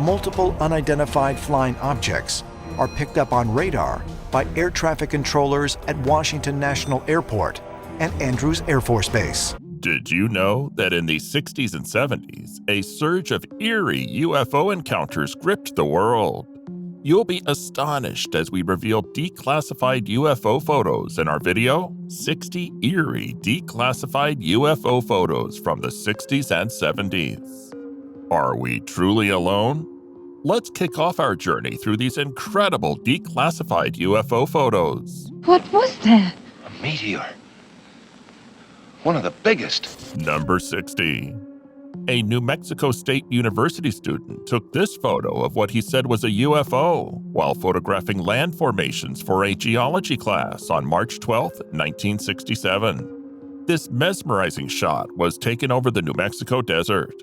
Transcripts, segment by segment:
multiple unidentified flying objects are picked up on radar by air traffic controllers at Washington National Airport and Andrews Air Force Base. Did you know that in the 60s and 70s, a surge of eerie UFO encounters gripped the world? You'll be astonished as we reveal declassified UFO photos in our video, 60 Eerie Declassified UFO Photos from the 60s and 70s. Are we truly alone? Let's kick off our journey through these incredible declassified UFO photos. What was that? A meteor. One of the biggest. Number 60. A New Mexico State University student took this photo of what he said was a UFO while photographing land formations for a geology class on March 12, 1967. This mesmerizing shot was taken over the New Mexico desert.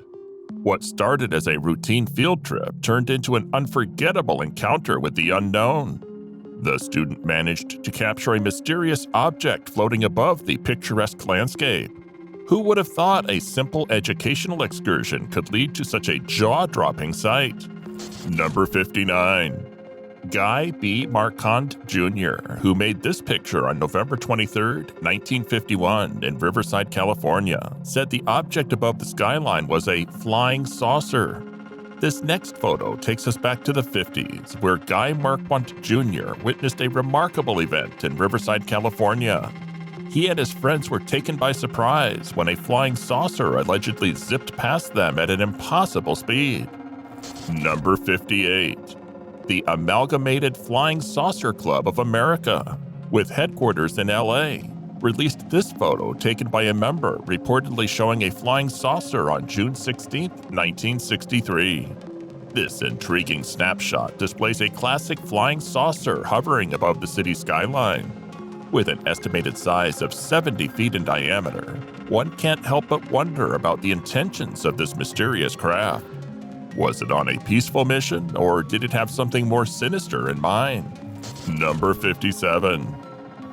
What started as a routine field trip turned into an unforgettable encounter with the unknown. The student managed to capture a mysterious object floating above the picturesque landscape. Who would have thought a simple educational excursion could lead to such a jaw-dropping sight? Number 59. Guy B. Marquand Jr., who made this picture on November 23, 1951 in Riverside, California, said the object above the skyline was a flying saucer. This next photo takes us back to the 50s, where Guy Marquand Jr. witnessed a remarkable event in Riverside, California. He and his friends were taken by surprise when a flying saucer allegedly zipped past them at an impossible speed. Number 58. The Amalgamated Flying Saucer Club of America, with headquarters in LA, released this photo taken by a member reportedly showing a flying saucer on June 16, 1963. This intriguing snapshot displays a classic flying saucer hovering above the city skyline. With an estimated size of 70 feet in diameter, one can't help but wonder about the intentions of this mysterious craft. Was it on a peaceful mission, or did it have something more sinister in mind? Number 57.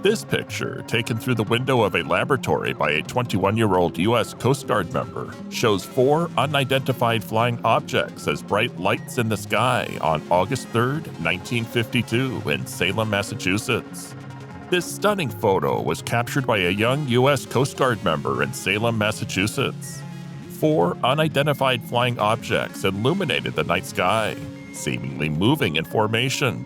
This picture, taken through the window of a laboratory by a 21-year-old U.S. Coast Guard member, shows 4 unidentified flying objects as bright lights in the sky on August 3, 1952 in Salem, Massachusetts. This stunning photo was captured by a young U.S. Coast Guard member in Salem, Massachusetts. 4 unidentified flying objects illuminated the night sky, seemingly moving in formation.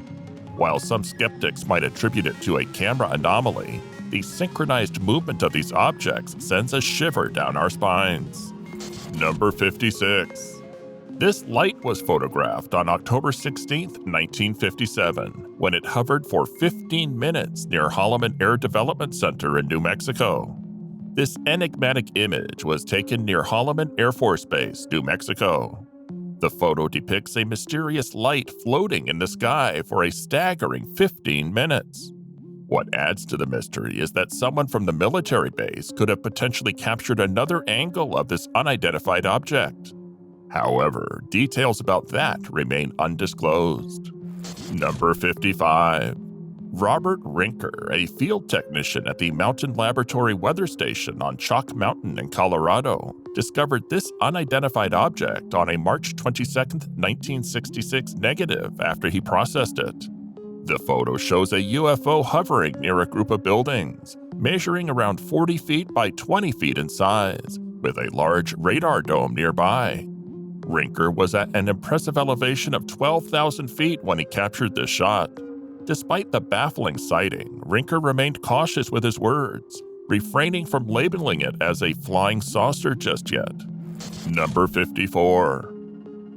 While some skeptics might attribute it to a camera anomaly, the synchronized movement of these objects sends a shiver down our spines. Number 56. This light was photographed on October 16, 1957, when it hovered for 15 minutes near Holloman Air Development Center in New Mexico. This enigmatic image was taken near Holloman Air Force Base, New Mexico. The photo depicts a mysterious light floating in the sky for a staggering 15 minutes. What adds to the mystery is that someone from the military base could have potentially captured another angle of this unidentified object. However, details about that remain undisclosed. Number 55. Robert Rinker, a field technician at the Mountain Laboratory Weather Station on Chalk Mountain in Colorado, discovered this unidentified object on a March 22, 1966 negative after he processed it. The photo shows a UFO hovering near a group of buildings, measuring around 40 feet by 20 feet in size, with a large radar dome nearby. Rinker was at an impressive elevation of 12,000 feet when he captured this shot. Despite the baffling sighting, Rinker remained cautious with his words, refraining from labeling it as a flying saucer just yet. Number 54.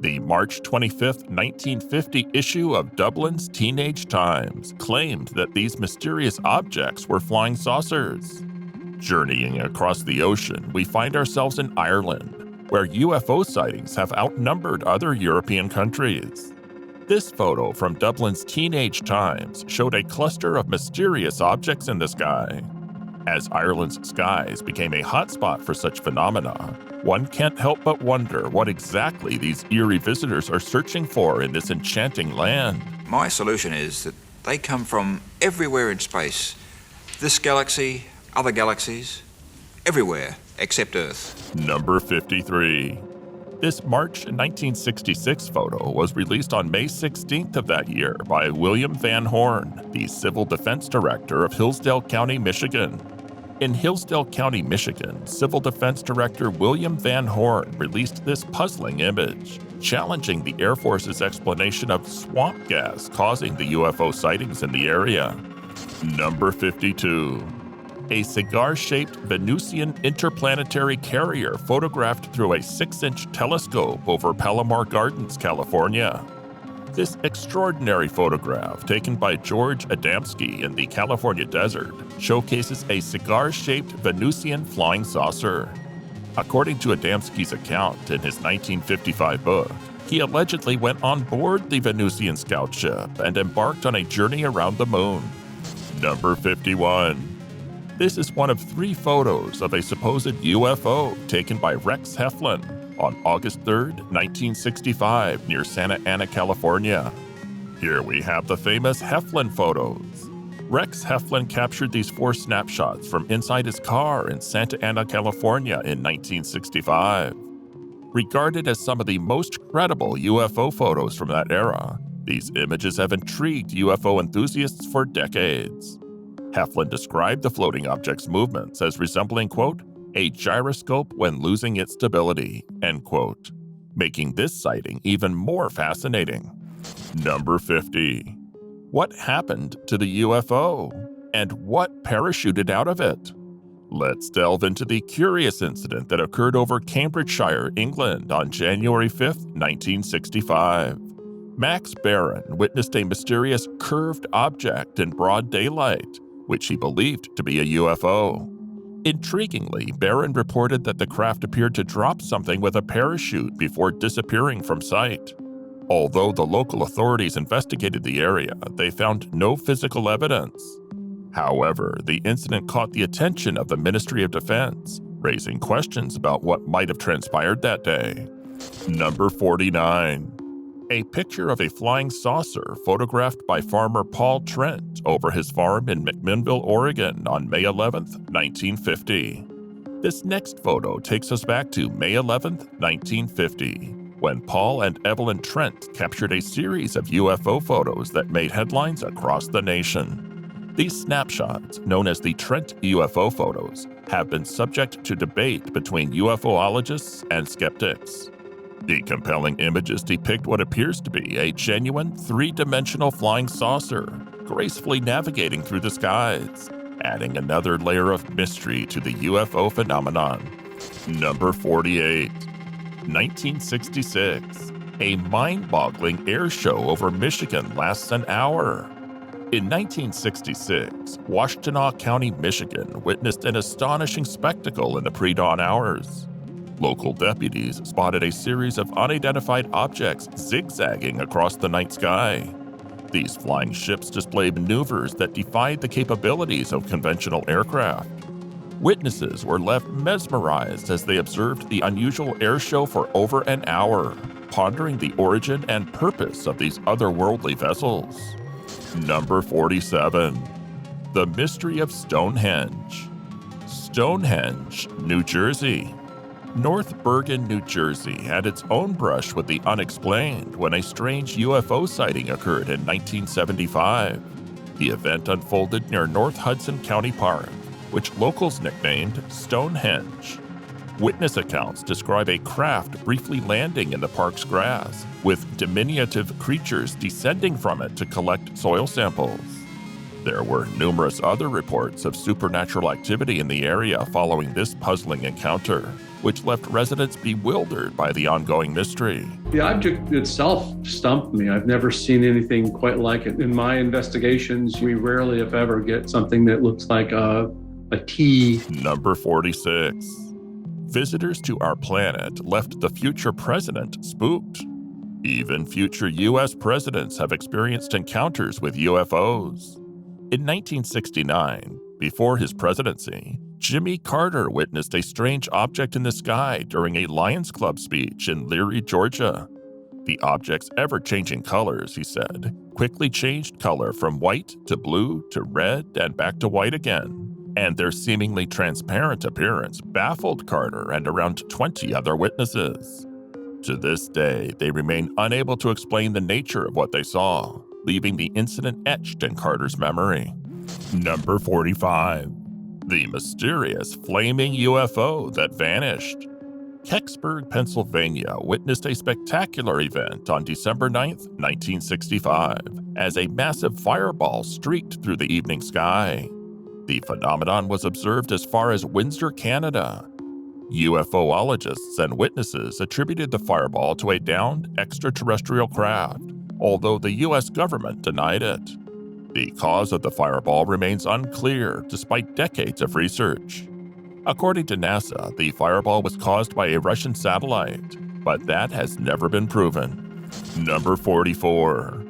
The March 25, 1950 issue of Dublin's Teenage Times claimed that these mysterious objects were flying saucers. Journeying across the ocean, we find ourselves in Ireland, where UFO sightings have outnumbered other European countries. This photo from Dublin's Teenage Times showed a cluster of mysterious objects in the sky. As Ireland's skies became a hotspot for such phenomena, one can't help but wonder what exactly these eerie visitors are searching for in this enchanting land. My solution is that they come from everywhere in space. This galaxy, other galaxies, everywhere except Earth. Number 53. This March 1966 photo was released on May 16th of that year by William Van Horn, the Civil Defense Director of Hillsdale County, Michigan. In Hillsdale County, Michigan, Civil Defense Director William Van Horn released this puzzling image, challenging the Air Force's explanation of swamp gas causing the UFO sightings in the area. Number 52. A cigar-shaped Venusian interplanetary carrier photographed through a 6-inch telescope over Palomar Gardens, California. This extraordinary photograph, taken by George Adamski in the California desert, showcases a cigar-shaped Venusian flying saucer. According to Adamski's account in his 1955 book, he allegedly went on board the Venusian scout ship and embarked on a journey around the moon. Number 51. This is one of 3 photos of a supposed UFO taken by Rex Heflin on August 3, 1965, near Santa Ana, California. Here we have the famous Heflin photos. Rex Heflin captured these 4 snapshots from inside his car in Santa Ana, California in 1965. Regarded as some of the most credible UFO photos from that era, these images have intrigued UFO enthusiasts for decades. Heflin described the floating object's movements as resembling, quote, a gyroscope when losing its stability, end quote, making this sighting even more fascinating. Number 50. What happened to the UFO? And what parachuted out of it? Let's delve into the curious incident that occurred over Cambridgeshire, England on January 5, 1965. Max Barron witnessed a mysterious curved object in broad daylight, which he believed to be a UFO. Intriguingly, Barron reported that the craft appeared to drop something with a parachute before disappearing from sight. Although the local authorities investigated the area, they found no physical evidence. However, the incident caught the attention of the Ministry of Defense, raising questions about what might have transpired that day. Number 49. A picture of a flying saucer photographed by farmer Paul Trent over his farm in McMinnville, Oregon on May 11, 1950. This next photo takes us back to May 11, 1950, when Paul and Evelyn Trent captured a series of UFO photos that made headlines across the nation. These snapshots, known as the Trent UFO photos, have been subject to debate between UFOologists and skeptics. The compelling images depict what appears to be a genuine 3-dimensional flying saucer, gracefully navigating through the skies, adding another layer of mystery to the UFO phenomenon. Number 48. 1966. A mind-boggling air show over Michigan lasts an hour. In 1966, Washtenaw County, Michigan witnessed an astonishing spectacle in the pre-dawn hours. Local deputies spotted a series of unidentified objects zigzagging across the night sky. These flying ships displayed maneuvers that defied the capabilities of conventional aircraft. Witnesses were left mesmerized as they observed the unusual air show for over an hour, pondering the origin and purpose of these otherworldly vessels. Number 47. The Mystery of Stonehenge. Stonehenge, New Jersey. North Bergen, New Jersey had its own brush with the unexplained when a strange UFO sighting occurred in 1975. The event unfolded near North Hudson County Park, which locals nicknamed Stonehenge. Witness accounts describe a craft briefly landing in the park's grass, with diminutive creatures descending from it to collect soil samples. There were numerous other reports of supernatural activity in the area following this puzzling encounter, which left residents bewildered by the ongoing mystery. The object itself stumped me. I've never seen anything quite like it. In my investigations, we rarely, if ever, get something that looks like a T. Number 46. Visitors to our planet left the future president spooked. Even future U.S. presidents have experienced encounters with UFOs. In 1969, before his presidency, Jimmy Carter witnessed a strange object in the sky during a Lions Club speech in Leary, Georgia. The object's ever-changing colors, he said, quickly changed color from white to blue to red and back to white again, and their seemingly transparent appearance baffled Carter and around 20 other witnesses. To this day, they remain unable to explain the nature of what they saw, leaving the incident etched in Carter's memory. Number 45. The mysterious flaming UFO that vanished. Kecksburg, Pennsylvania witnessed a spectacular event on December 9, 1965, as a massive fireball streaked through the evening sky. The phenomenon was observed as far as Windsor, Canada. UFOologists and witnesses attributed the fireball to a downed extraterrestrial craft, although the U.S. government denied it. The cause of the fireball remains unclear despite decades of research. According to NASA, the fireball was caused by a Russian satellite, but that has never been proven. Number 44.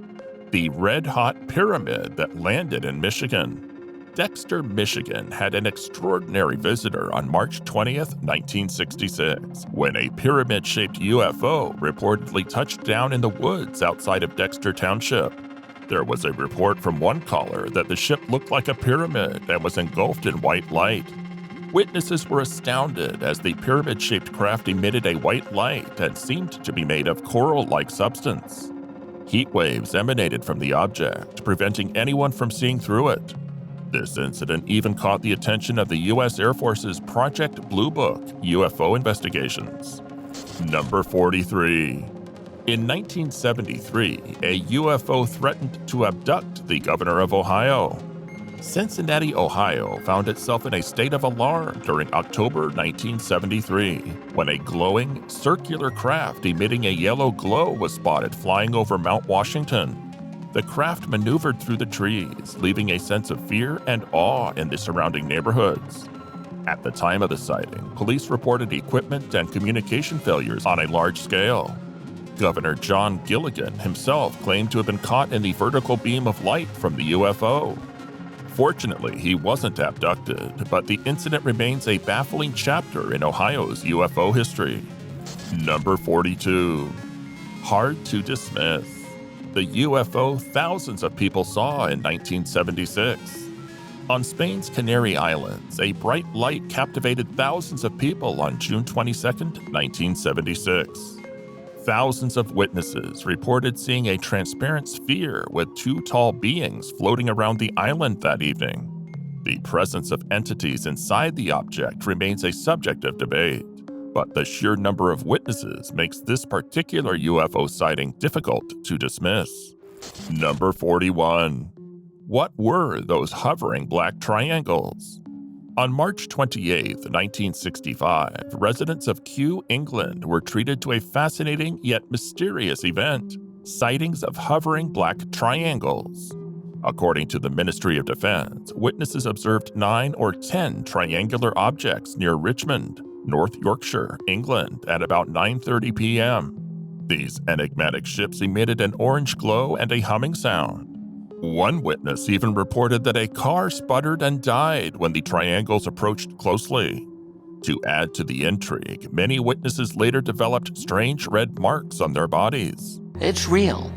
The red-hot pyramid that landed in Michigan. Dexter, Michigan had an extraordinary visitor on March 20th, 1966, when a pyramid-shaped UFO reportedly touched down in the woods outside of Dexter Township. There was a report from one caller that the ship looked like a pyramid and was engulfed in white light. Witnesses were astounded as the pyramid-shaped craft emitted a white light and seemed to be made of coral-like substance. Heat waves emanated from the object, preventing anyone from seeing through it. This incident even caught the attention of the U.S. Air Force's Project Blue Book UFO investigations. Number 43. In 1973, a UFO threatened to abduct the governor of Ohio. Cincinnati, Ohio found itself in a state of alarm during October 1973, when a glowing, circular craft emitting a yellow glow was spotted flying over Mount Washington. The craft maneuvered through the trees, leaving a sense of fear and awe in the surrounding neighborhoods. At the time of the sighting, police reported equipment and communication failures on a large scale. Governor John Gilligan himself claimed to have been caught in the vertical beam of light from the UFO. Fortunately, he wasn't abducted, but the incident remains a baffling chapter in Ohio's UFO history. Number 42. Hard to dismiss. The UFO thousands of people saw in 1976. On Spain's Canary Islands, a bright light captivated thousands of people on June 22, 1976. Thousands of witnesses reported seeing a transparent sphere with two tall beings floating around the island that evening. The presence of entities inside the object remains a subject of debate, but the sheer number of witnesses makes this particular UFO sighting difficult to dismiss. Number 41. What were those hovering black triangles? On March 28, 1965, residents of Kew, England were treated to a fascinating yet mysterious event, sightings of hovering black triangles. According to the Ministry of Defense, witnesses observed 9 or 10 triangular objects near Richmond, North Yorkshire, England, at about 9:30 p.m. These enigmatic ships emitted an orange glow and a humming sound. One witness even reported that a car sputtered and died when the triangles approached closely. To add to the intrigue, many witnesses later developed strange red marks on their bodies. It's real.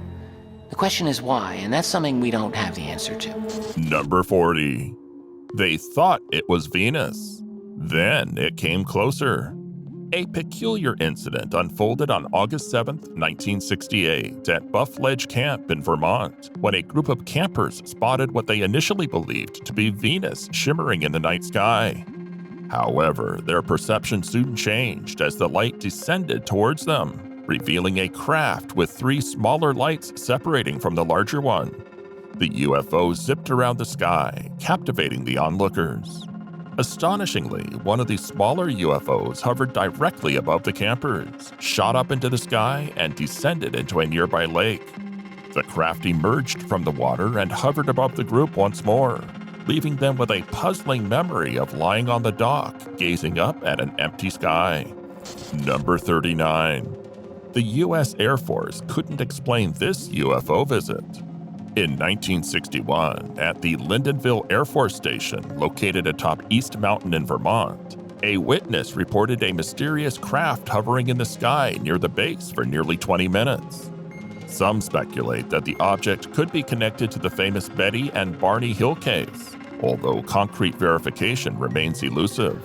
The question is why, and that's something we don't have the answer to. Number 40. They thought it was Venus. Then it came closer. A peculiar incident unfolded on August 7, 1968, at Buff Ledge Camp in Vermont, when a group of campers spotted what they initially believed to be Venus shimmering in the night sky. However, their perception soon changed as the light descended towards them, revealing a craft with 3 smaller lights separating from the larger one. The UFO zipped around the sky, captivating the onlookers. Astonishingly, one of the smaller UFOs hovered directly above the campers, shot up into the sky, and descended into a nearby lake. The craft emerged from the water and hovered above the group once more, leaving them with a puzzling memory of lying on the dock, gazing up at an empty sky. Number 39. The U.S. Air Force couldn't explain this UFO visit. In 1961, at the Lyndonville Air Force Station, located atop East Mountain in Vermont, a witness reported a mysterious craft hovering in the sky near the base for nearly 20 minutes. Some speculate that the object could be connected to the famous Betty and Barney Hill case, although concrete verification remains elusive.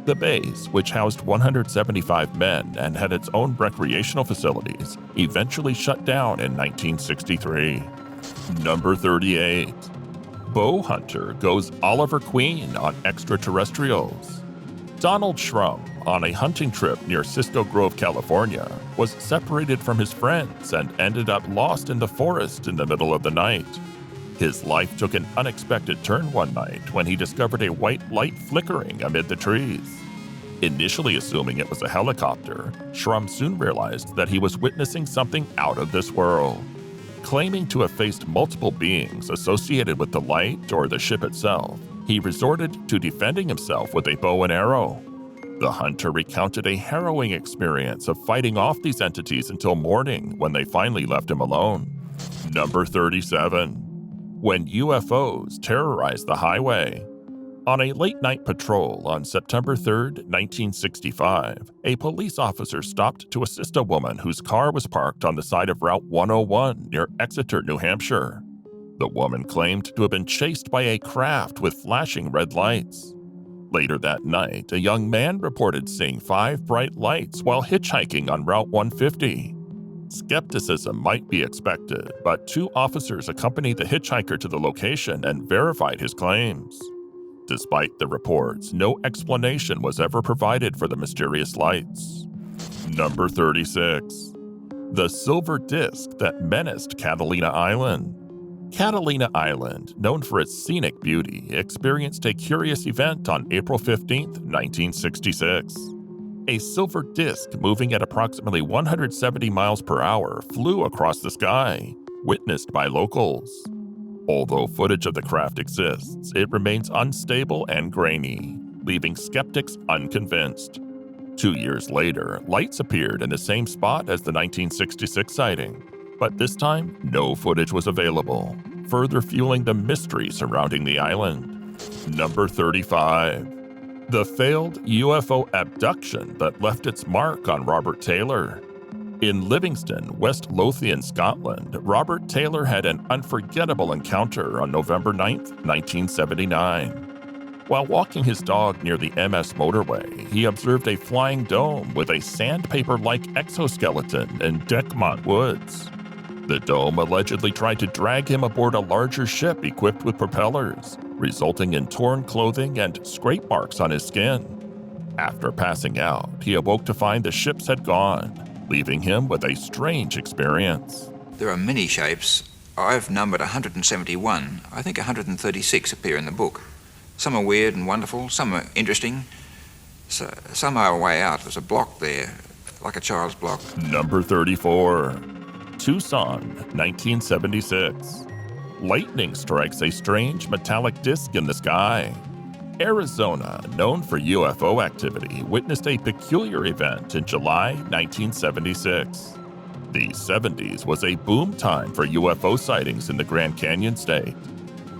The base, which housed 175 men and had its own recreational facilities, eventually shut down in 1963. Number 38. Bow hunter goes Oliver Queen on extraterrestrials. Donald Schrum, on a hunting trip near Cisco Grove, California, was separated from his friends and ended up lost in the forest in the middle of the night. His life took an unexpected turn one night when he discovered a white light flickering amid the trees. Initially assuming it was a helicopter, Schrum soon realized that he was witnessing something out of this world. Claiming to have faced multiple beings associated with the light or the ship itself, he resorted to defending himself with a bow and arrow. The hunter recounted a harrowing experience of fighting off these entities until morning when they finally left him alone. Number 37. When UFOs terrorize the highway. On a late-night patrol on September 3, 1965, a police officer stopped to assist a woman whose car was parked on the side of Route 101 near Exeter, New Hampshire. The woman claimed to have been chased by a craft with flashing red lights. Later that night, a young man reported seeing 5 bright lights while hitchhiking on Route 150. Skepticism might be expected, but 2 officers accompanied the hitchhiker to the location and verified his claims. Despite the reports, no explanation was ever provided for the mysterious lights. Number 36. The silver disc that menaced Catalina Island. Catalina Island, known for its scenic beauty, experienced a curious event on April 15, 1966. A silver disc moving at approximately 170 miles per hour flew across the sky, witnessed by locals. Although footage of the craft exists, it remains unstable and grainy, leaving skeptics unconvinced. 2 years later, lights appeared in the same spot as the 1966 sighting, but this time, no footage was available, further fueling the mystery surrounding the island. Number 35. The failed UFO abduction that left its mark on Robert Taylor. In Livingston, West Lothian, Scotland, Robert Taylor had an unforgettable encounter on November 9, 1979. While walking his dog near the MS motorway, he observed a flying dome with a sandpaper-like exoskeleton in Deckmont Woods. The dome allegedly tried to drag him aboard a larger ship equipped with propellers, resulting in torn clothing and scrape marks on his skin. After passing out, he awoke to find the ships had gone, leaving him with a strange experience. There are many shapes. I've numbered 171. I think 136 appear in the book. Some are weird and wonderful, some are interesting. Some are way out. There's a block there, like a child's block. Number 34. Tucson, 1976. Lightning strikes a strange metallic disc in the sky. Arizona, known for UFO activity, witnessed a peculiar event in July 1976. The 70s was a boom time for UFO sightings in the Grand Canyon state.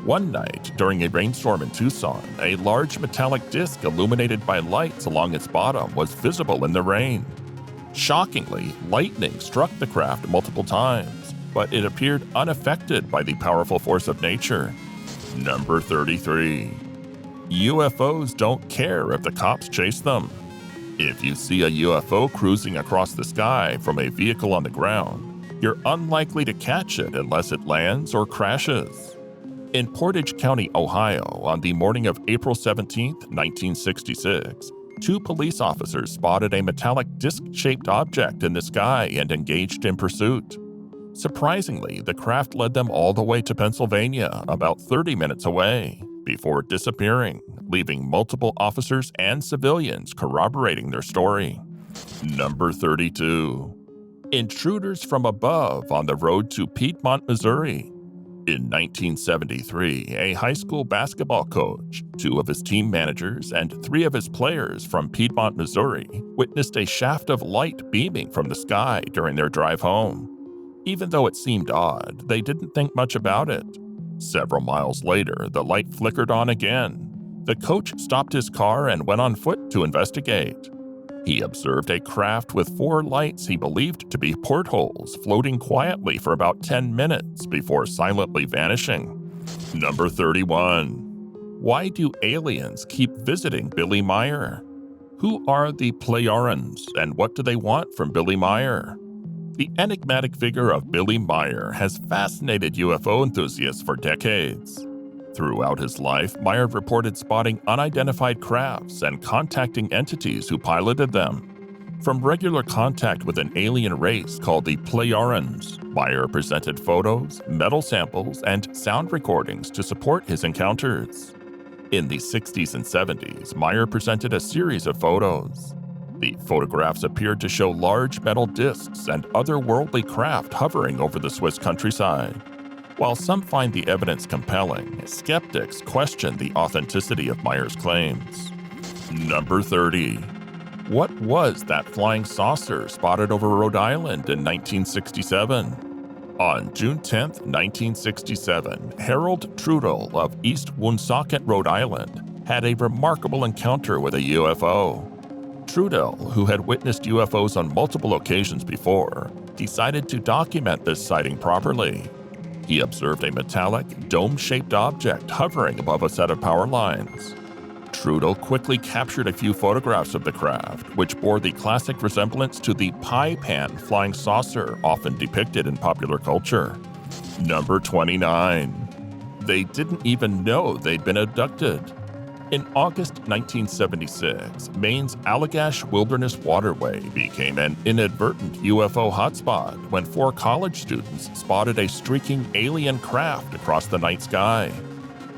One night, during a rainstorm in Tucson, a large metallic disc illuminated by lights along its bottom was visible in the rain. Shockingly, lightning struck the craft multiple times, but it appeared unaffected by the powerful force of nature. Number 33. UFOs don't care if the cops chase them. If you see a UFO cruising across the sky from a vehicle on the ground, you're unlikely to catch it unless it lands or crashes. In Portage County, Ohio, on the morning of April 17, 1966, 2 police officers spotted a metallic disc-shaped object in the sky and engaged in pursuit. Surprisingly, the craft led them all the way to Pennsylvania, about 30 minutes away, before disappearing, leaving multiple officers and civilians corroborating their story. Number 32. Intruders from above on the road to Piedmont, Missouri. In 1973, a high school basketball coach, 2 of his team managers, and 3 of his players from Piedmont, Missouri, witnessed a shaft of light beaming from the sky during their drive home. Even though it seemed odd, they didn't think much about it. Several miles later, the light flickered on again. The coach stopped his car and went on foot to investigate. He observed a craft with 4 lights he believed to be portholes floating quietly for about 10 minutes before silently vanishing. Number 31. Why do aliens keep visiting Billy Meyer? Who are the Plejarans, and what do they want from Billy Meier? The enigmatic figure of Billy Meier has fascinated UFO enthusiasts for decades. Throughout his life, Meier reported spotting unidentified crafts and contacting entities who piloted them. From regular contact with an alien race called the Plejarans, Meier presented photos, metal samples, and sound recordings to support his encounters. In the 60s and 70s, Meier presented a series of photos. The photographs appeared to show large metal discs and otherworldly craft hovering over the Swiss countryside. While some find the evidence compelling, skeptics question the authenticity of Meier's claims. Number 30. What was that flying saucer spotted over Rhode Island in 1967? On June 10, 1967, Harold Trudel of East Woonsocket, Rhode Island, had a remarkable encounter with a UFO. Trudel, who had witnessed UFOs on multiple occasions before, decided to document this sighting properly. He observed a metallic, dome-shaped object hovering above a set of power lines. Trudel quickly captured a few photographs of the craft, which bore the classic resemblance to the pie pan flying saucer often depicted in popular culture. Number 29. They didn't even know they'd been abducted. In August 1976, Maine's Allagash Wilderness Waterway became an inadvertent UFO hotspot when 4 college students spotted a streaking alien craft across the night sky.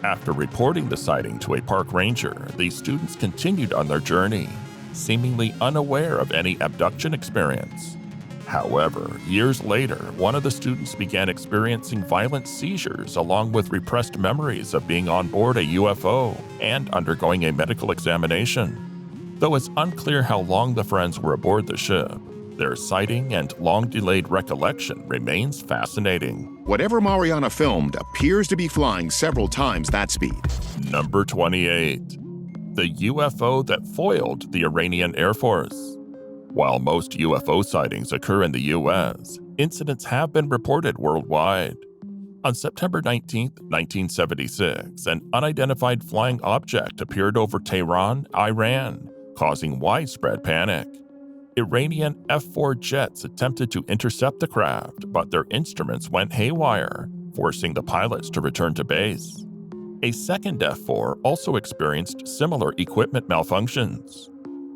After reporting the sighting to a park ranger, the students continued on their journey, seemingly unaware of any abduction experience. However, years later, one of the students began experiencing violent seizures along with repressed memories of being on board a UFO and undergoing a medical examination. Though it's unclear how long the friends were aboard the ship, their sighting and long-delayed recollection remains fascinating. Whatever Mariana filmed appears to be flying several times that speed. Number 28. The UFO that foiled the Iranian Air Force. While most UFO sightings occur in the U.S., incidents have been reported worldwide. On September 19, 1976, an unidentified flying object appeared over Tehran, Iran, causing widespread panic. Iranian F-4 jets attempted to intercept the craft, but their instruments went haywire, forcing the pilots to return to base. A second F-4 also experienced similar equipment malfunctions.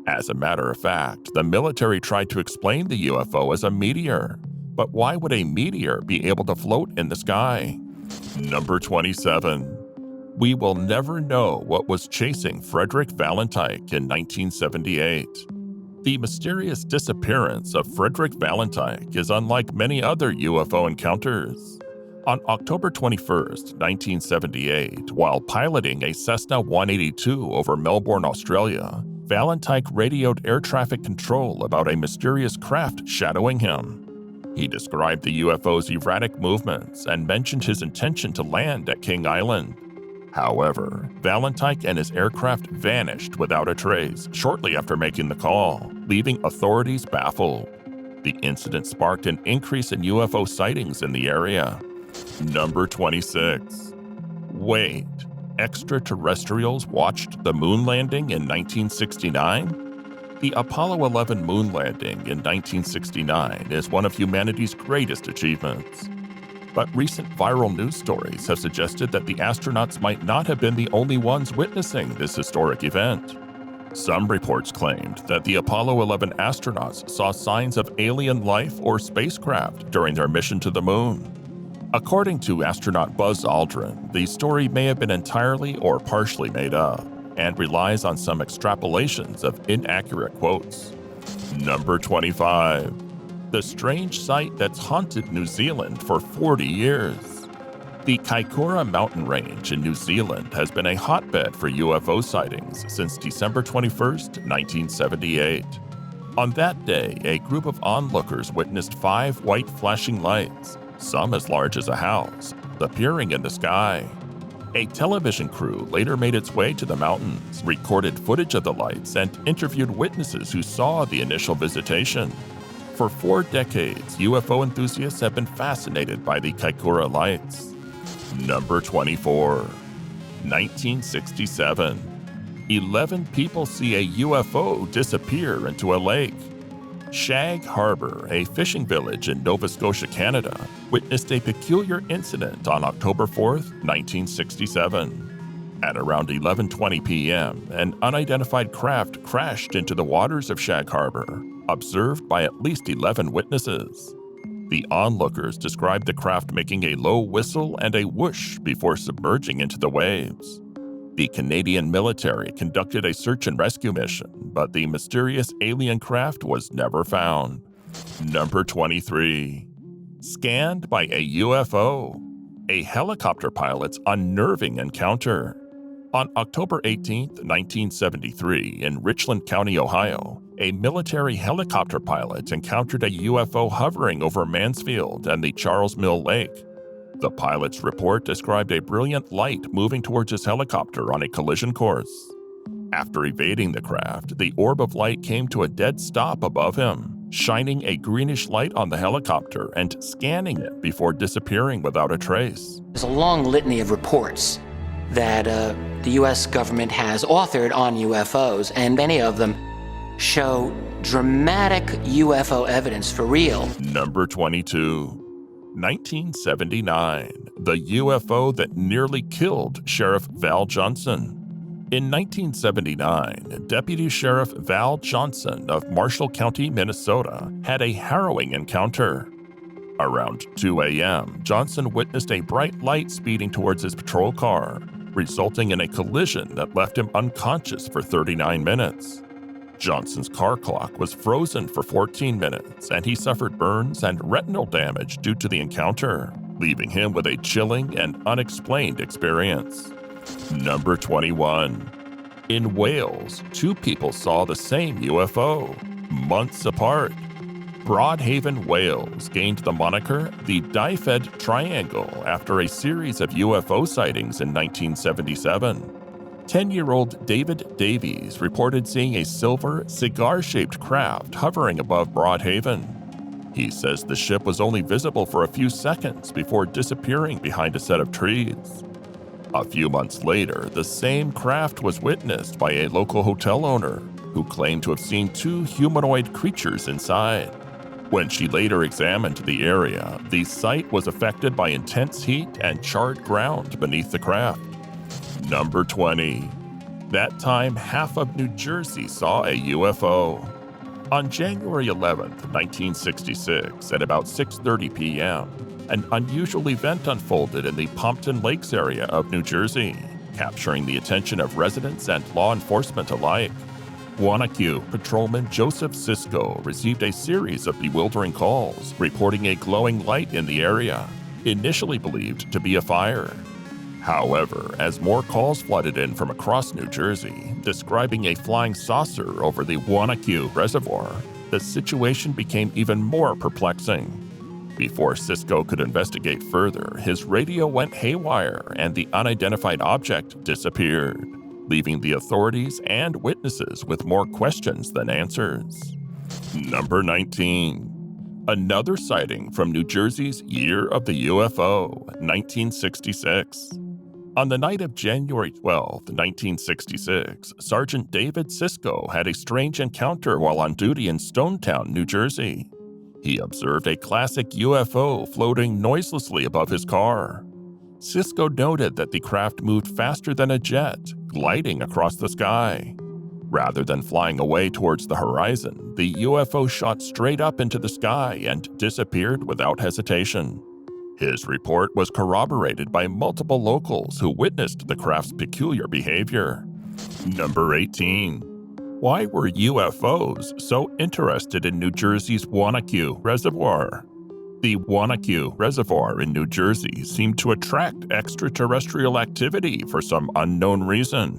As a matter of fact, the military tried to explain the UFO as a meteor, but why would a meteor be able to float in the sky? Number 27. We will never know what was chasing Frederick Valentine in 1978. The mysterious disappearance of Frederick Valentine is unlike many other UFO encounters. On October 21, 1978, while piloting a Cessna 182 over Melbourne, Australia, Valentine radioed air traffic control about a mysterious craft shadowing him. He described the UFO's erratic movements and mentioned his intention to land at King Island. However, Valentine and his aircraft vanished without a trace shortly after making the call, leaving authorities baffled. The incident sparked an increase in UFO sightings in the area. Number 26. Wait, extraterrestrials watched the moon landing in 1969? The Apollo 11 moon landing in 1969 is one of humanity's greatest achievements. But recent viral news stories have suggested that the astronauts might not have been the only ones witnessing this historic event. Some reports claimed that the Apollo 11 astronauts saw signs of alien life or spacecraft during their mission to the moon. According to astronaut Buzz Aldrin, the story may have been entirely or partially made up and relies on some extrapolations of inaccurate quotes. Number 25. The strange sight that's haunted New Zealand for 40 years. The Kaikoura mountain range in New Zealand has been a hotbed for UFO sightings since December 21, 1978. On that day, a group of onlookers witnessed 5 white flashing lights, some as large as a house, appearing in the sky. A television crew later made its way to the mountains, recorded footage of the lights, and interviewed witnesses who saw the initial visitation. For 4 decades, UFO enthusiasts have been fascinated by the Kaikoura lights. Number 24. 1967. 11 people see a UFO disappear into a lake. Shag Harbor, a fishing village in Nova Scotia, Canada, witnessed a peculiar incident on October 4, 1967. At around 11:20 p.m., an unidentified craft crashed into the waters of Shag Harbor, observed by at least 11 witnesses. The onlookers described the craft making a low whistle and a whoosh before submerging into the waves. The Canadian military conducted a search and rescue mission, but the mysterious alien craft was never found. Number 23. Scanned by a UFO. A helicopter pilot's unnerving encounter. On October 18, 1973, in Richland County, Ohio, a military helicopter pilot encountered a UFO hovering over Mansfield and the Charles Mill Lake. The pilot's report described a brilliant light moving towards his helicopter on a collision course. After evading the craft, the orb of light came to a dead stop above him, shining a greenish light on the helicopter and scanning it before disappearing without a trace. There's a long litany of reports that the U.S. government has authored on UFOs, and many of them show dramatic UFO evidence for real. Number 22. 1979, the UFO that nearly killed Sheriff Val Johnson. In 1979, Deputy Sheriff Val Johnson of Marshall County, Minnesota, had a harrowing encounter. Around 2 a.m., Johnson witnessed a bright light speeding towards his patrol car, resulting in a collision that left him unconscious for 39 minutes. Johnson's car clock was frozen for 14 minutes, and he suffered burns and retinal damage due to the encounter, leaving him with a chilling and unexplained experience. Number 21. In Wales, 2 people saw the same UFO, months apart. Broadhaven, Wales gained the moniker the Dyfed Triangle after a series of UFO sightings in 1977. 10-year-old David Davies reported seeing a silver, cigar-shaped craft hovering above Broadhaven. He says the ship was only visible for a few seconds before disappearing behind a set of trees. A few months later, the same craft was witnessed by a local hotel owner who claimed to have seen 2 humanoid creatures inside. When she later examined the area, the site was affected by intense heat and charred ground beneath the craft. Number 20. That time, half of New Jersey saw a UFO. On January 11, 1966, at about 6:30 p.m., an unusual event unfolded in the Pompton Lakes area of New Jersey, capturing the attention of residents and law enforcement alike. Wanacue Patrolman Joseph Sisko received a series of bewildering calls reporting a glowing light in the area, initially believed to be a fire. However, as more calls flooded in from across New Jersey, describing a flying saucer over the Wanacue Reservoir, the situation became even more perplexing. Before Sisko could investigate further, his radio went haywire and the unidentified object disappeared, leaving the authorities and witnesses with more questions than answers. Number 19. Another sighting from New Jersey's Year of the UFO, 1966. On the night of January 12, 1966, Sergeant David Sisko had a strange encounter while on duty in Stonetown, New Jersey. He observed a classic UFO floating noiselessly above his car. Sisko noted that the craft moved faster than a jet, gliding across the sky. Rather than flying away towards the horizon, the UFO shot straight up into the sky and disappeared without hesitation. His report was corroborated by multiple locals who witnessed the craft's peculiar behavior. Number 18. Why were UFOs so interested in New Jersey's Wanacue Reservoir? The Wanacue Reservoir in New Jersey seemed to attract extraterrestrial activity for some unknown reason.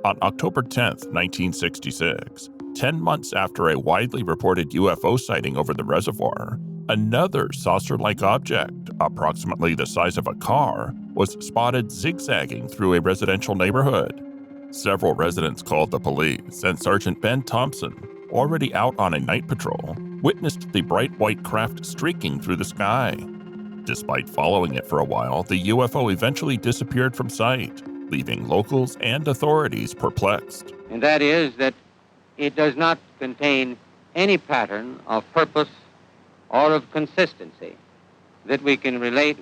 On October 10, 1966, 10 months after a widely reported UFO sighting over the reservoir, another saucer-like object, approximately the size of a car, was spotted zigzagging through a residential neighborhood. Several residents called the police, and Sergeant Ben Thompson, already out on a night patrol, witnessed the bright white craft streaking through the sky. Despite following it for a while, the UFO eventually disappeared from sight, leaving locals and authorities perplexed. And that is that it does not contain any pattern of purpose or of consistency that we can relate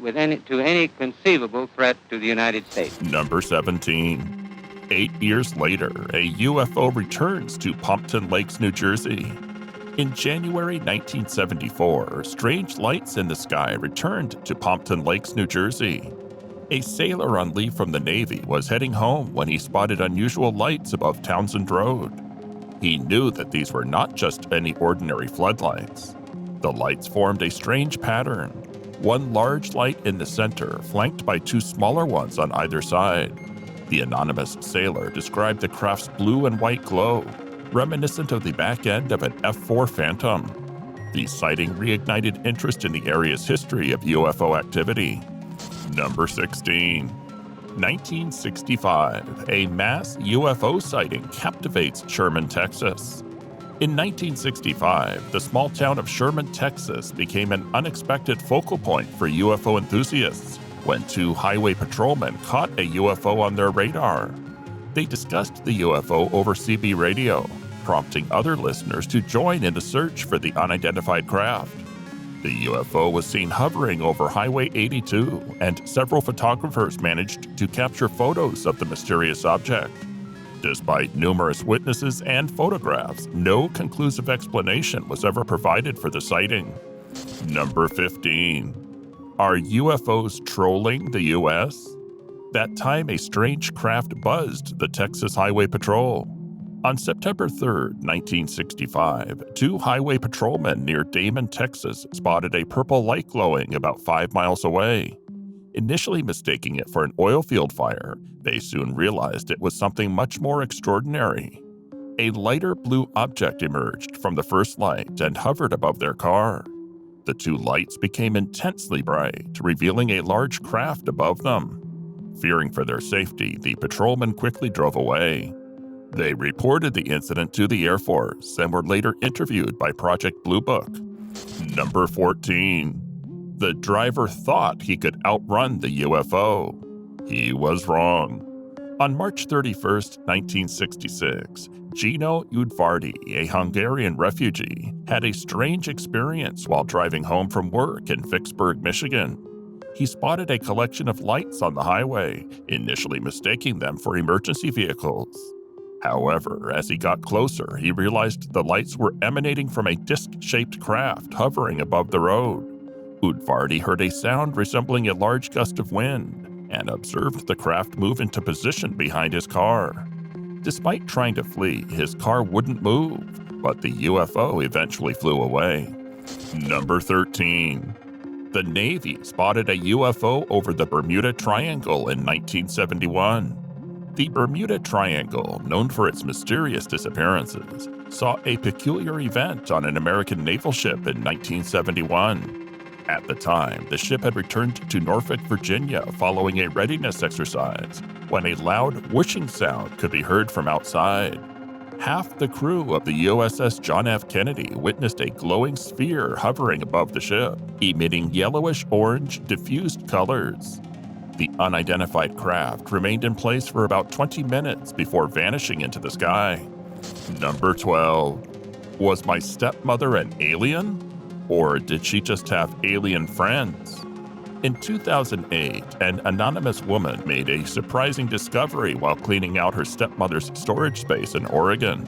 to any conceivable threat to the United States. Number 17. 8 years later, a UFO returns to Pompton Lakes, New Jersey. In January 1974, strange lights in the sky returned to Pompton Lakes, New Jersey. A sailor on leave from the Navy was heading home when he spotted unusual lights above Townsend Road. He knew that these were not just any ordinary floodlights. The lights formed a strange pattern, one large light in the center flanked by two smaller ones on either side. The anonymous sailor described the craft's blue and white glow, reminiscent of the back end of an F-4 Phantom. The sighting reignited interest in the area's history of UFO activity. Number 16. 1965, a mass UFO sighting captivates Sherman, Texas. In 1965, the small town of Sherman, Texas became an unexpected focal point for UFO enthusiasts when two highway patrolmen caught a UFO on their radar. They discussed the UFO over CB radio, prompting other listeners to join in the search for the unidentified craft. The UFO was seen hovering over Highway 82, and several photographers managed to capture photos of the mysterious object. Despite numerous witnesses and photographs, no conclusive explanation was ever provided for the sighting. Number 15. Are UFOs trolling the U.S.? That time, a strange craft buzzed the Texas Highway Patrol. On September 3, 1965, two highway patrolmen near Damon, Texas, spotted a purple light glowing about 5 miles away. Initially mistaking it for an oil field fire, they soon realized it was something much more extraordinary. A lighter blue object emerged from the first light and hovered above their car. The two lights became intensely bright, revealing a large craft above them. Fearing for their safety, the patrolmen quickly drove away. They reported the incident to the Air Force and were later interviewed by Project Blue Book. Number 14. The driver thought he could outrun the UFO. He was wrong. On March 31, 1966, Gino Udvardy, a Hungarian refugee, had a strange experience while driving home from work in Vicksburg, Michigan. He spotted a collection of lights on the highway, initially mistaking them for emergency vehicles. However, as he got closer, he realized the lights were emanating from a disc-shaped craft hovering above the road. Udvardy heard a sound resembling a large gust of wind and observed the craft move into position behind his car. Despite trying to flee, his car wouldn't move, but the UFO eventually flew away. Number 13. The Navy spotted a UFO over the Bermuda Triangle in 1971. The Bermuda Triangle, known for its mysterious disappearances, saw a peculiar event on an American naval ship in 1971. At the time, the ship had returned to Norfolk, Virginia following a readiness exercise, when a loud whooshing sound could be heard from outside. Half the crew of the USS John F. Kennedy witnessed a glowing sphere hovering above the ship, emitting yellowish-orange diffused colors. The unidentified craft remained in place for about 20 minutes before vanishing into the sky. Number 12. Was my stepmother an alien? Or did she just have alien friends? In 2008, an anonymous woman made a surprising discovery while cleaning out her stepmother's storage space in Oregon.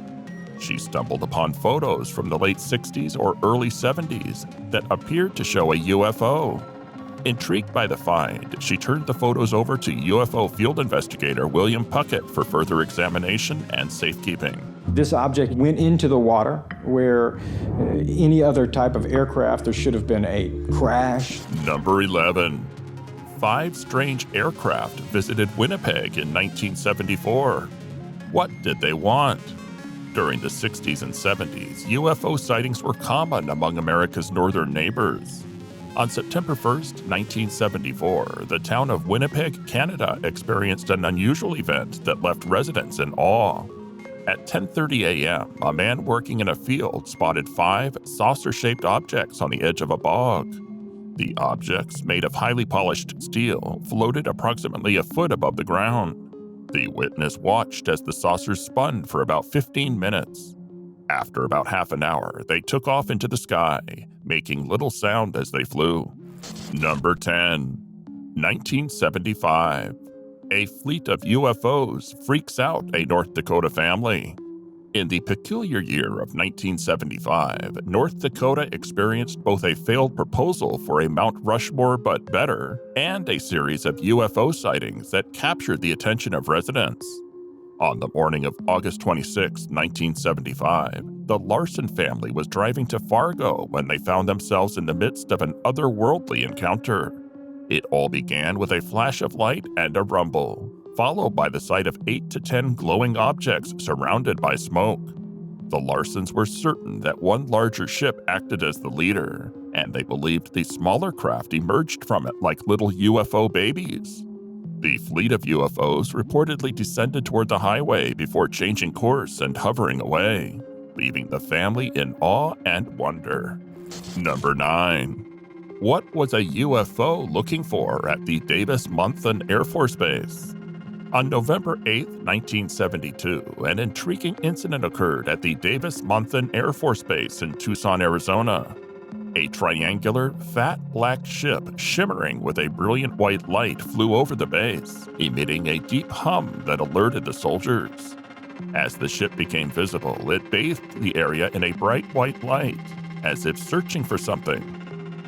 She stumbled upon photos from the late 60s or early 70s that appeared to show a UFO. Intrigued by the find, she turned the photos over to UFO field investigator William Puckett for further examination and safekeeping. This object went into the water where any other type of aircraft, there should have been a crash. Number 11. 5 strange aircraft visited Winnipeg in 1974. What did they want? During the 60s and 70s, UFO sightings were common among America's northern neighbors. On September 1, 1974, the town of Winnipeg, Canada experienced an unusual event that left residents in awe. At 10:30 a.m., a man working in a field spotted 5 saucer-shaped objects on the edge of a bog. The objects, made of highly polished steel, floated approximately a foot above the ground. The witness watched as the saucers spun for about 15 minutes. After about half an hour, they took off into the sky, making little sound as they flew. Number 10. 1975. A fleet of UFOs freaks out a North Dakota family. In the peculiar year of 1975, North Dakota experienced both a failed proposal for a Mount Rushmore but better, and a series of UFO sightings that captured the attention of residents. On the morning of August 26, 1975, the Larson family was driving to Fargo when they found themselves in the midst of an otherworldly encounter. It all began with a flash of light and a rumble, followed by the sight of 8 to 10 glowing objects surrounded by smoke. The Larsons were certain that one larger ship acted as the leader, and they believed the smaller craft emerged from it like little UFO babies. The fleet of UFOs reportedly descended toward the highway before changing course and hovering away, leaving the family in awe and wonder. Number 9. What was a UFO looking for at the Davis-Monthan Air Force Base? On November 8, 1972, an intriguing incident occurred at the Davis-Monthan Air Force Base in Tucson, Arizona. A triangular, fat black ship shimmering with a brilliant white light flew over the base, emitting a deep hum that alerted the soldiers. As the ship became visible, it bathed the area in a bright white light, as if searching for something.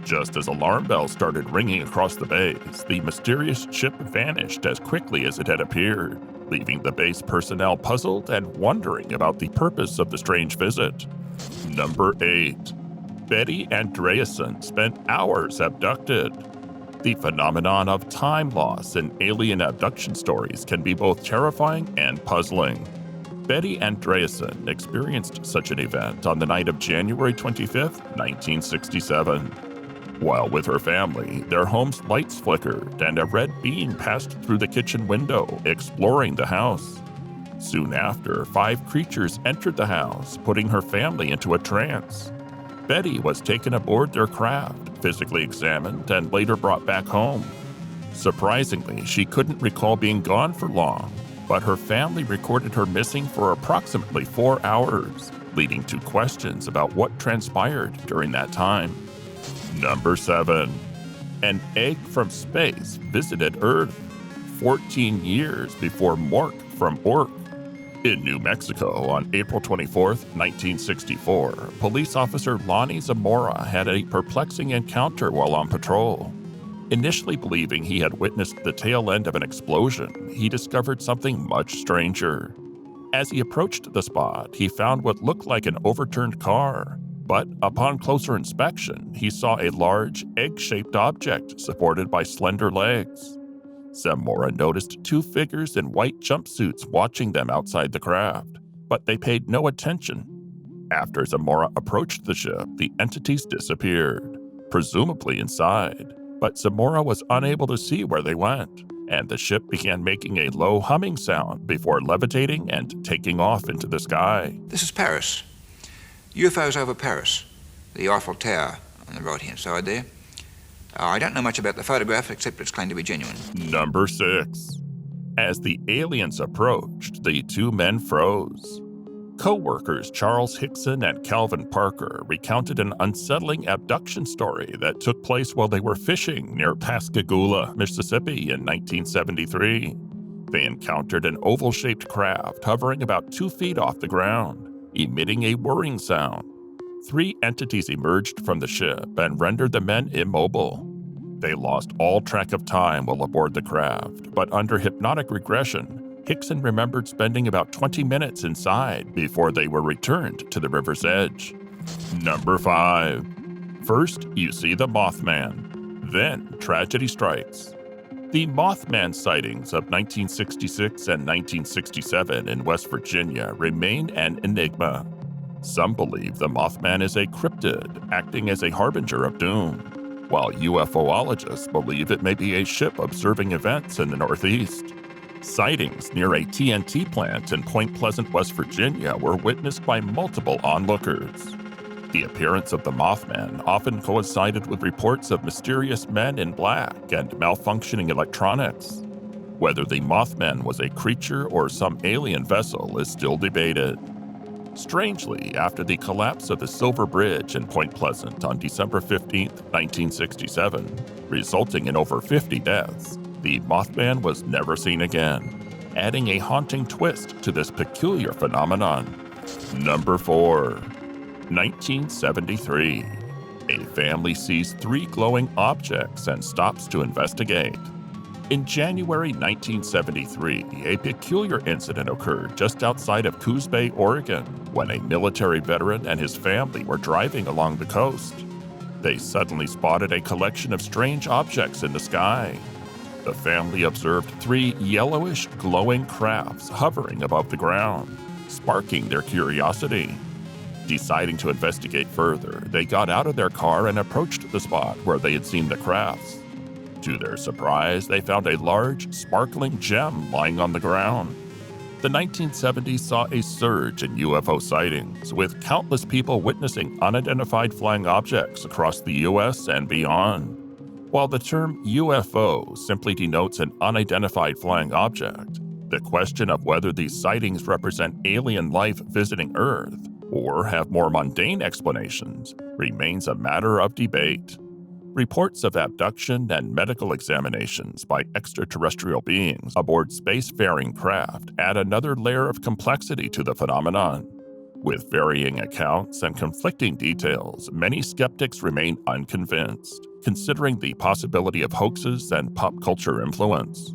Just as alarm bells started ringing across the base, the mysterious ship vanished as quickly as it had appeared, leaving the base personnel puzzled and wondering about the purpose of the strange visit. Number 8. Betty Andreasson spent hours abducted. The phenomenon of time loss in alien abduction stories can be both terrifying and puzzling. Betty Andreasson experienced such an event on the night of January 25, 1967. While with her family, their home's lights flickered and a red beam passed through the kitchen window, exploring the house. Soon after, 5 creatures entered the house, putting her family into a trance. Betty was taken aboard their craft, physically examined, and later brought back home. Surprisingly, she couldn't recall being gone for long, but her family recorded her missing for approximately 4 hours, leading to questions about what transpired during that time. Number 7. An egg from space visited Earth 14 years before Mork from Ork. In New Mexico, on April 24, 1964, police officer Lonnie Zamora had a perplexing encounter while on patrol. Initially believing he had witnessed the tail end of an explosion, he discovered something much stranger. As he approached the spot, he found what looked like an overturned car, but upon closer inspection, he saw a large, egg-shaped object supported by slender legs. Zamora noticed 2 figures in white jumpsuits watching them outside the craft, but they paid no attention. After Zamora approached the ship, the entities disappeared, presumably inside, but Zamora was unable to see where they went, and the ship began making a low humming sound before levitating and taking off into the sky. This is Paris. UFOs over Paris. The Eiffel Tower on the right-hand side there. I don't know much about the photograph except it's claimed to be genuine. Number 6. As the aliens approached, the 2 men froze. Co-workers Charles Hickson and Calvin Parker recounted an unsettling abduction story that took place while they were fishing near Pascagoula, Mississippi in 1973. They encountered an oval-shaped craft hovering about 2 feet off the ground, emitting a whirring sound. 3 entities emerged from the ship and rendered the men immobile. They lost all track of time while aboard the craft, but under hypnotic regression, Hickson remembered spending about 20 minutes inside before they were returned to the river's edge. Number 5. First, you see the Mothman. Then, tragedy strikes. The Mothman sightings of 1966 and 1967 in West Virginia remain an enigma. Some believe the Mothman is a cryptid, acting as a harbinger of doom, while UFOologists believe it may be a ship observing events in the Northeast. Sightings near a TNT plant in Point Pleasant, West Virginia were witnessed by multiple onlookers. The appearance of the Mothman often coincided with reports of mysterious men in black and malfunctioning electronics. Whether the Mothman was a creature or some alien vessel is still debated. Strangely, after the collapse of the Silver Bridge in Point Pleasant on December 15, 1967, resulting in over 50 deaths, the Mothman was never seen again, adding a haunting twist to this peculiar phenomenon. Number 4. 1973. A family sees 3 glowing objects and stops to investigate. In January 1973, a peculiar incident occurred just outside of Coos Bay, Oregon, when a military veteran and his family were driving along the coast. They suddenly spotted a collection of strange objects in the sky. The family observed 3 yellowish, glowing crafts hovering above the ground, sparking their curiosity. Deciding to investigate further, they got out of their car and approached the spot where they had seen the crafts. To their surprise, they found a large, sparkling gem lying on the ground. The 1970s saw a surge in UFO sightings, with countless people witnessing unidentified flying objects across the U.S. and beyond. While the term UFO simply denotes an unidentified flying object, the question of whether these sightings represent alien life visiting Earth or have more mundane explanations remains a matter of debate. Reports of abduction and medical examinations by extraterrestrial beings aboard spacefaring craft add another layer of complexity to the phenomenon. With varying accounts and conflicting details, many skeptics remain unconvinced, considering the possibility of hoaxes and pop culture influence.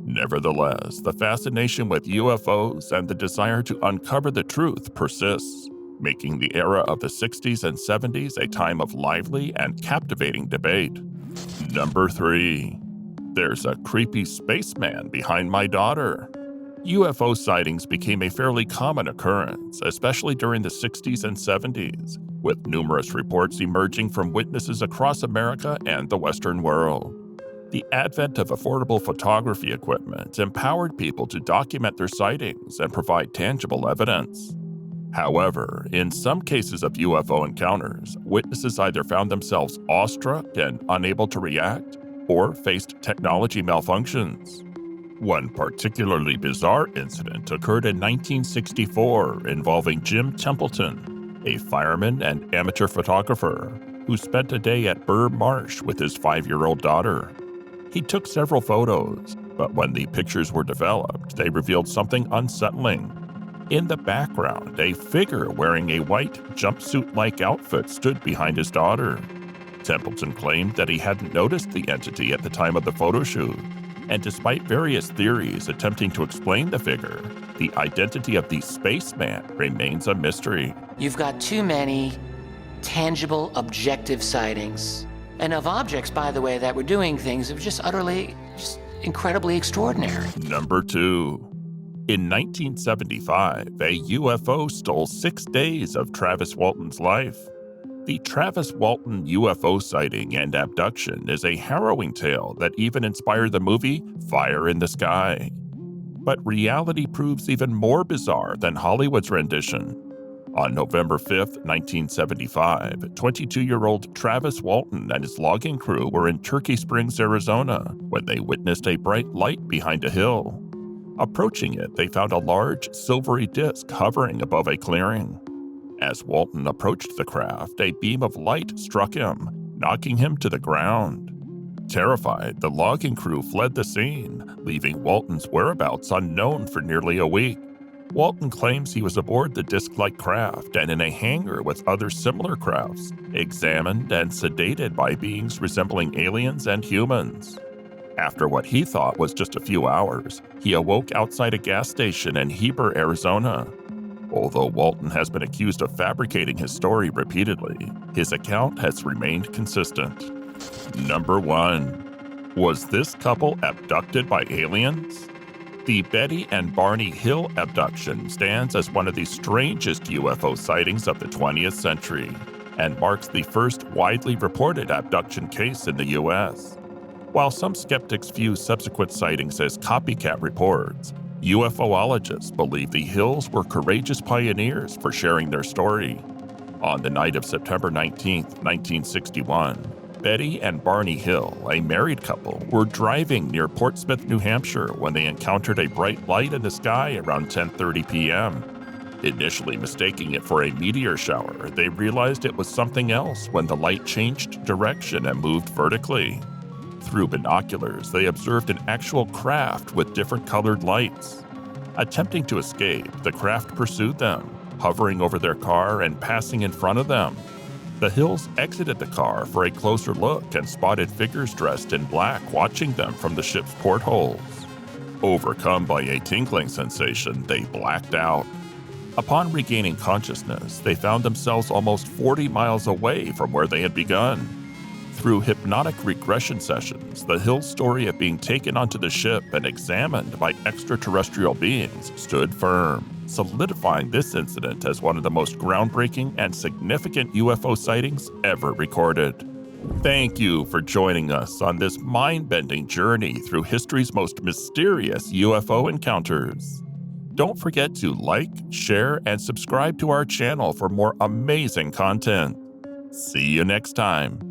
Nevertheless, the fascination with UFOs and the desire to uncover the truth persists, making the era of the 60s and 70s a time of lively and captivating debate. Number 3. There's a creepy spaceman behind my daughter. UFO sightings became a fairly common occurrence, especially during the 60s and 70s, with numerous reports emerging from witnesses across America and the Western world. The advent of affordable photography equipment empowered people to document their sightings and provide tangible evidence. However, in some cases of UFO encounters, witnesses either found themselves awestruck and unable to react, or faced technology malfunctions. One particularly bizarre incident occurred in 1964 involving Jim Templeton, a fireman and amateur photographer who spent a day at Burr Marsh with his 5-year-old daughter. He took several photos, but when the pictures were developed, they revealed something unsettling. In the background, a figure wearing a white jumpsuit-like outfit stood behind his daughter. Templeton claimed that he hadn't noticed the entity at the time of the photo shoot, and despite various theories attempting to explain the figure, the identity of the spaceman remains a mystery. You've got too many tangible, objective sightings. And of objects, by the way, that were doing things that were just incredibly extraordinary. Number 2. In 1975, a UFO stole 6 days of Travis Walton's life. The Travis Walton UFO sighting and abduction is a harrowing tale that even inspired the movie Fire in the Sky. But reality proves even more bizarre than Hollywood's rendition. On November 5, 1975, 22-year-old Travis Walton and his logging crew were in Turkey Springs, Arizona, when they witnessed a bright light behind a hill. Approaching it, they found a large, silvery disc hovering above a clearing. As Walton approached the craft, a beam of light struck him, knocking him to the ground. Terrified, the logging crew fled the scene, leaving Walton's whereabouts unknown for nearly a week. Walton claims he was aboard the disc-like craft and in a hangar with other similar crafts, examined and sedated by beings resembling aliens and humans. After what he thought was just a few hours, he awoke outside a gas station in Heber, Arizona. Although Walton has been accused of fabricating his story repeatedly, his account has remained consistent. Number 1. Was this couple abducted by aliens? The Betty and Barney Hill abduction stands as one of the strangest UFO sightings of the 20th century and marks the first widely reported abduction case in the U.S. While some skeptics view subsequent sightings as copycat reports, UFOologists believe the Hills were courageous pioneers for sharing their story. On the night of September 19, 1961, Betty and Barney Hill, a married couple, were driving near Portsmouth, New Hampshire when they encountered a bright light in the sky around 10:30 p.m. Initially mistaking it for a meteor shower, they realized it was something else when the light changed direction and moved vertically. Through binoculars, they observed an actual craft with different colored lights. Attempting to escape, the craft pursued them, hovering over their car and passing in front of them. The Hills exited the car for a closer look and spotted figures dressed in black watching them from the ship's portholes. Overcome by a tingling sensation, they blacked out. Upon regaining consciousness, they found themselves almost 40 miles away from where they had begun. Through hypnotic regression sessions, the Hills' story of being taken onto the ship and examined by extraterrestrial beings stood firm, solidifying this incident as one of the most groundbreaking and significant UFO sightings ever recorded. Thank you for joining us on this mind-bending journey through history's most mysterious UFO encounters. Don't forget to like, share, and subscribe to our channel for more amazing content. See you next time.